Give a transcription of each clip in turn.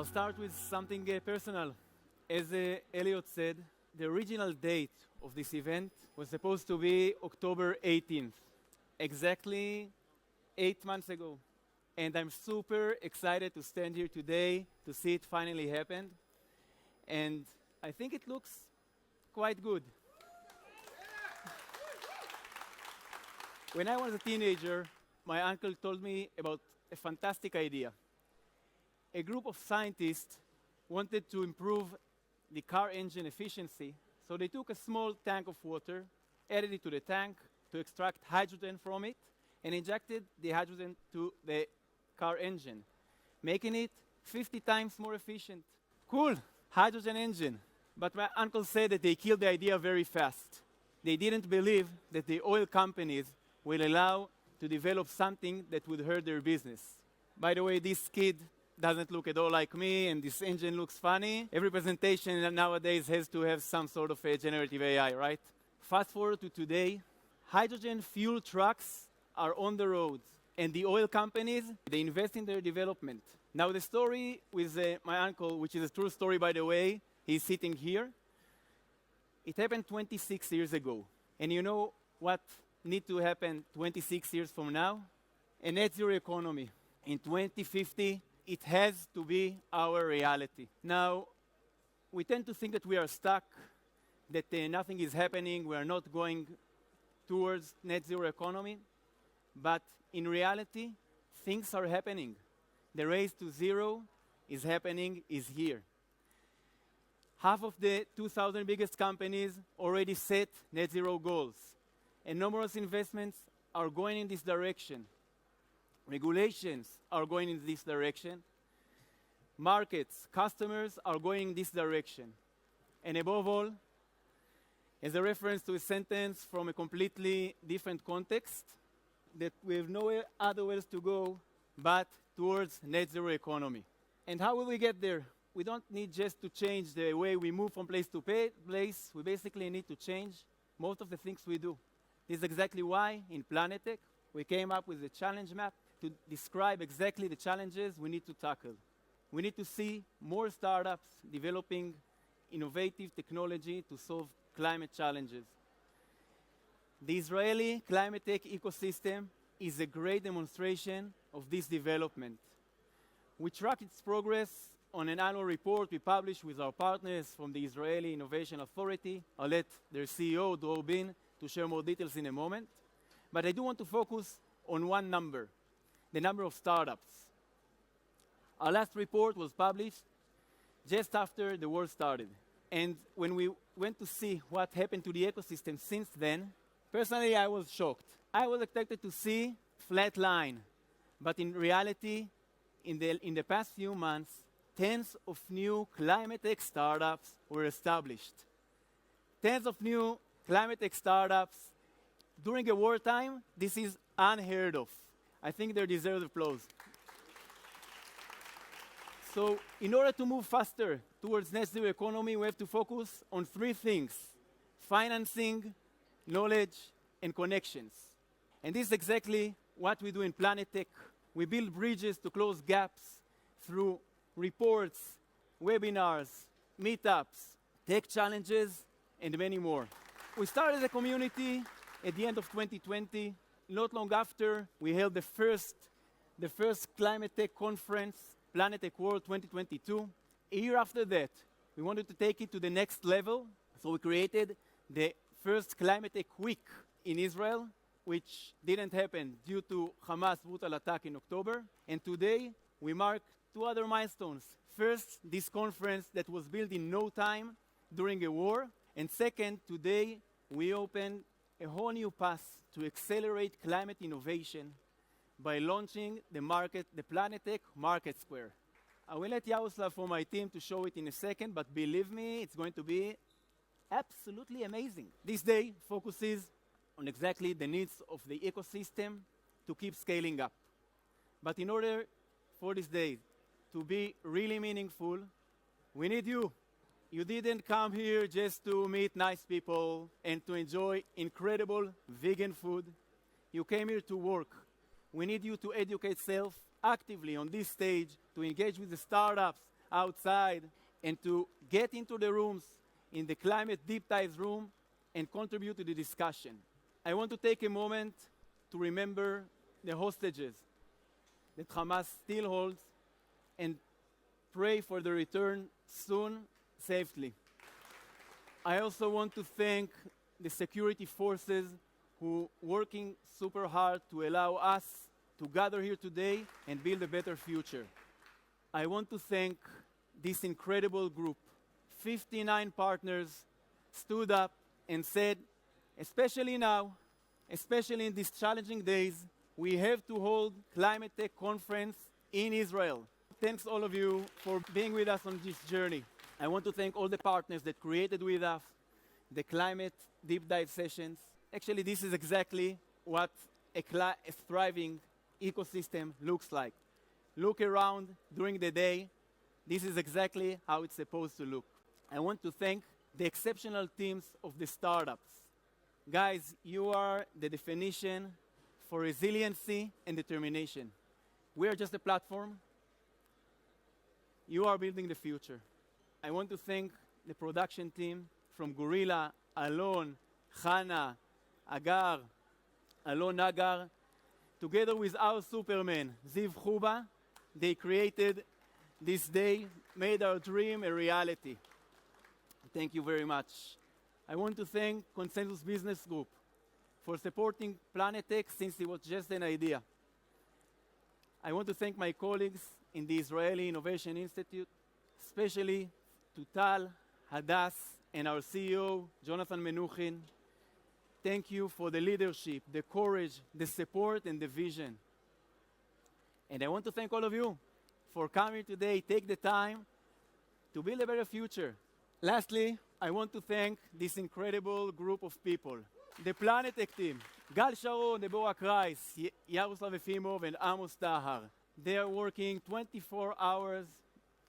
I'll start with something personal. As Elliot said, the original date of this event was supposed to be October 18th, exactly 8 months ago. And I'm super excited to stand here today to see it finally happen. And I think it looks quite good. When I was a teenager, my uncle told me about a fantastic idea. A group of scientists wanted to improve the car engine efficiency, so they took a small tank of water, added it to the tank to extract hydrogen from it, and injected the hydrogen to the car engine, making it 50 times more efficient. Cool, hydrogen engine. But my uncle said that they killed the idea very fast. They didn't believe that the oil companies will allow to develop something that would hurt their business. By the way, this kid doesn't look at all like me, and this engine looks funny. Every presentation nowadays has to have some sort of a generative AI, right? Fast forward to today, hydrogen fuel trucks are on the roads, and the oil companies, they invest in their development. Now the story with my uncle, which is a true story by the way, he's sitting here. It happened 26 years ago. And you know what needs to happen 26 years from now? A net zero economy. In 2050, it has to be our reality. Now, we tend to think that we are stuck, that nothing is happening, we are not going towards net zero economy. But in reality, things are happening. The race to zero is happening, is here. Half of the 2,000 biggest companies already set net zero goals, and numerous investments are going in this direction. Regulations are going in this direction. Markets, customers are going in this direction. And above all, as a reference to a sentence from a completely different context, that we have no other ways to go but towards net zero economy. And how will we get there? We don't need just to change the way we move from place to place. We basically need to change most of the things we do. This is exactly why in PLANETech we came up with a challenge map to describe exactly the challenges we need to tackle. We need to see more startups developing innovative technology to solve climate challenges. The Israeli climate tech ecosystem is a great demonstration of this development. We track its progress on an annual report we publish with our partners from the Israeli Innovation Authority. I'll let their CEO, Dror Bin, to share more details in a moment. But I do want to focus on one number, the number of startups. Our last report was published just after the war started. And when we went to see what happened to the ecosystem since then, personally, I was shocked. I was expected to see flat line. But in reality, in the past few months, tens of new climate tech startups were established. Tens of new climate tech startups. During a wartime, this is unheard of. I think they deserve applause. So in order to move faster towards net zero economy, we have to focus on three things: financing, knowledge, and connections. And this is exactly what we do in PLANETech. We build bridges to close gaps through reports, webinars, meetups, tech challenges, and many more. We started a community at the end of 2020. Not long after, we held the first climate tech conference, PLANETech World 2022. A year after that, we wanted to take it to the next level, so we created the first Climate Tech Week in Israel, which didn't happen due to Hamas' brutal attack in October. And today, we mark two other milestones. First, this conference that was built in no time during a war. And second, today, we opened a whole new path to accelerate climate innovation by launching the PLANETech Market Square. I will let Yaroslav from my team to show it in a second, but believe me, it's going to be absolutely amazing. This day focuses on exactly the needs of the ecosystem to keep scaling up. But in order for this day to be really meaningful, we need you. You didn't come here just to meet nice people and to enjoy incredible vegan food. You came here to work. We need you to educate yourself actively on this stage, to engage with the startups, outside, and to get into the rooms in the climate deep dive room and contribute to the discussion. I want to take a moment to remember the hostages that Hamas still holds and pray for the return soon, safely. I also want to thank the security forces who are working super hard to allow us to gather here today and build a better future. I want to thank this incredible group. 59 partners stood up and said, especially now, especially in these challenging days, we have to hold PLANETech conference in Israel. Thanks all of you for being with us on this journey. I want to thank all the partners that created with us the climate deep dive sessions. Actually, this is exactly what a thriving ecosystem looks like. Look around during the day. This is exactly how it's supposed to look. I want to thank the exceptional teams of the startups. Guys, you are the definition for resiliency and determination. We are just a platform. You are building the future. I want to thank the production team from Gorilla, Alon, Hannah, Agar, Alon Nagar, together with our Superman, Ziv Chuba. They created this day, made our dream a reality. Thank you very much. I want to thank Consensus Business Group for supporting PLANETech since it was just an idea. I want to thank my colleagues in the Israeli Innovation Institute, especially to Tal, Hadass, and our CEO, Jonathan Menuchin. Thank you for the leadership, the courage, the support, and the vision. And I want to thank all of you for coming today. Take the time to build a better future. Lastly, I want to thank this incredible group of people. The PLANETech team, Gal Sharon, Deborah Kreis, Yaroslav Efimov, and Amos Tahar. They are working 24 hours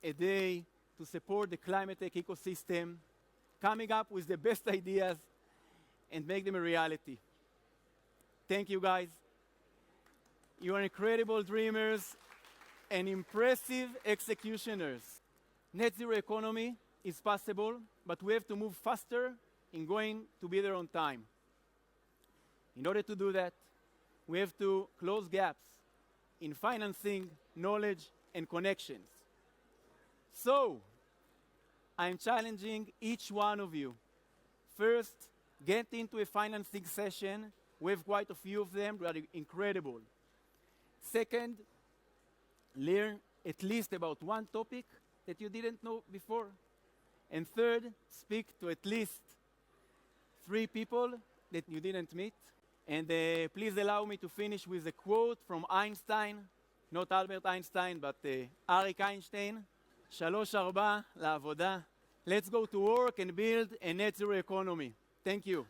a day to support the ClimateTech ecosystem, coming up with the best ideas and make them a reality. Thank you, guys. You are incredible dreamers and impressive executioners. Net zero economy is possible, but we have to move faster in going to be there on time. In order to do that, we have to close gaps in financing, knowledge, and connections. So, I'm challenging each one of you. First, get into a financing session. We have quite a few of them that are incredible. Second, learn at least about one topic that you didn't know before. And third, speak to at least 3 people that you didn't meet. And please allow me to finish with a quote from Einstein, not Albert Einstein, but Arik Einstein. 3-4 לעבודה. Let's go to work and build a net zero economy. Thank you.